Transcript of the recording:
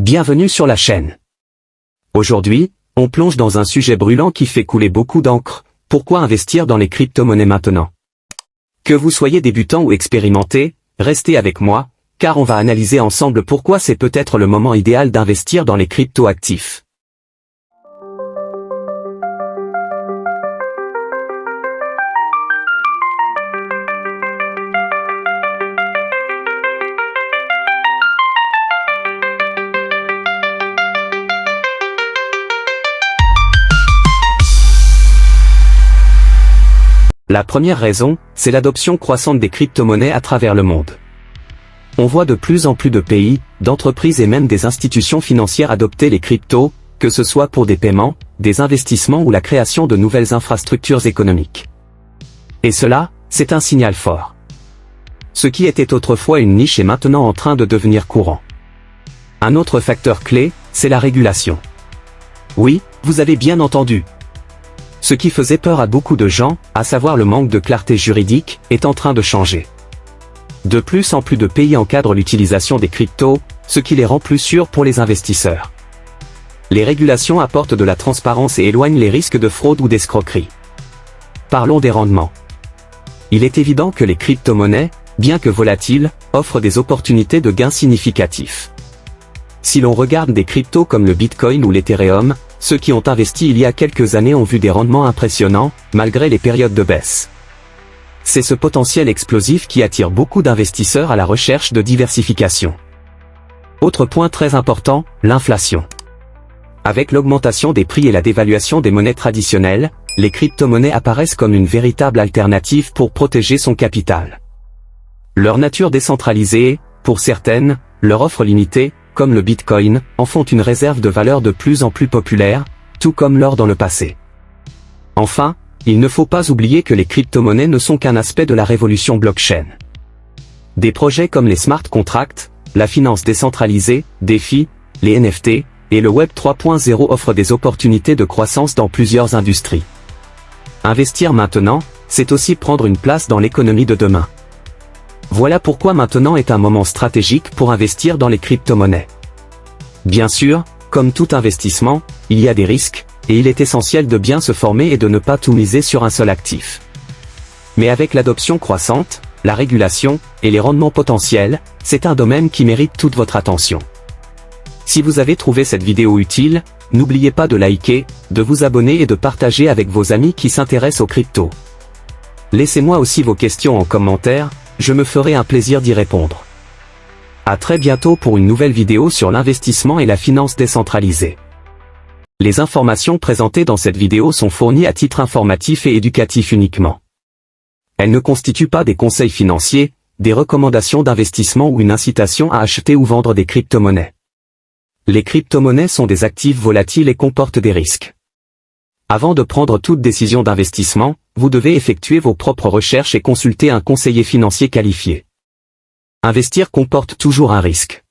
Bienvenue sur la chaîne. Aujourd'hui, on plonge dans un sujet brûlant qui fait couler beaucoup d'encre. Pourquoi investir dans les crypto-monnaies maintenant? Que vous soyez débutant ou expérimenté, restez avec moi, car on va analyser ensemble pourquoi c'est peut-être le moment idéal d'investir dans les crypto-actifs. La première raison, c'est l'adoption croissante des crypto-monnaies à travers le monde. On voit de plus en plus de pays, d'entreprises et même des institutions financières adopter les cryptos, que ce soit pour des paiements, des investissements ou la création de nouvelles infrastructures économiques. Et cela, c'est un signal fort. Ce qui était autrefois une niche est maintenant en train de devenir courant. Un autre facteur clé, c'est la régulation. Oui, vous avez bien entendu. Ce qui faisait peur à beaucoup de gens, à savoir le manque de clarté juridique, est en train de changer. De plus en plus de pays encadrent l'utilisation des cryptos, ce qui les rend plus sûrs pour les investisseurs. Les régulations apportent de la transparence et éloignent les risques de fraude ou d'escroquerie. Parlons des rendements. Il est évident que les crypto-monnaies, bien que volatiles, offrent des opportunités de gains significatifs. Si l'on regarde des cryptos comme le Bitcoin ou l'Ethereum, ceux qui ont investi il y a quelques années ont vu des rendements impressionnants, malgré les périodes de baisse. C'est ce potentiel explosif qui attire beaucoup d'investisseurs à la recherche de diversification. Autre point très important, l'inflation. Avec l'augmentation des prix et la dévaluation des monnaies traditionnelles, les crypto-monnaies apparaissent comme une véritable alternative pour protéger son capital. Leur nature décentralisée, pour certaines, leur offre limitée, comme le Bitcoin, en font une réserve de valeur de plus en plus populaire, tout comme l'or dans le passé. Enfin, il ne faut pas oublier que les crypto-monnaies ne sont qu'un aspect de la révolution blockchain. Des projets comme les smart contracts, la finance décentralisée, DeFi, les NFT, et le Web 3.0 offrent des opportunités de croissance dans plusieurs industries. Investir maintenant, c'est aussi prendre une place dans l'économie de demain. Voilà pourquoi maintenant est un moment stratégique pour investir dans les crypto-monnaies. Bien sûr, comme tout investissement, il y a des risques, et il est essentiel de bien se former et de ne pas tout miser sur un seul actif. Mais avec l'adoption croissante, la régulation, et les rendements potentiels, c'est un domaine qui mérite toute votre attention. Si vous avez trouvé cette vidéo utile, n'oubliez pas de liker, de vous abonner et de partager avec vos amis qui s'intéressent aux cryptos. Laissez-moi aussi vos questions en commentaire, je me ferai un plaisir d'y répondre. À très bientôt pour une nouvelle vidéo sur l'investissement et la finance décentralisée. Les informations présentées dans cette vidéo sont fournies à titre informatif et éducatif uniquement. Elles ne constituent pas des conseils financiers, des recommandations d'investissement ou une incitation à acheter ou vendre des crypto-monnaies. Les crypto-monnaies sont des actifs volatiles et comportent des risques. Avant de prendre toute décision d'investissement, vous devez effectuer vos propres recherches et consulter un conseiller financier qualifié. Investir comporte toujours un risque.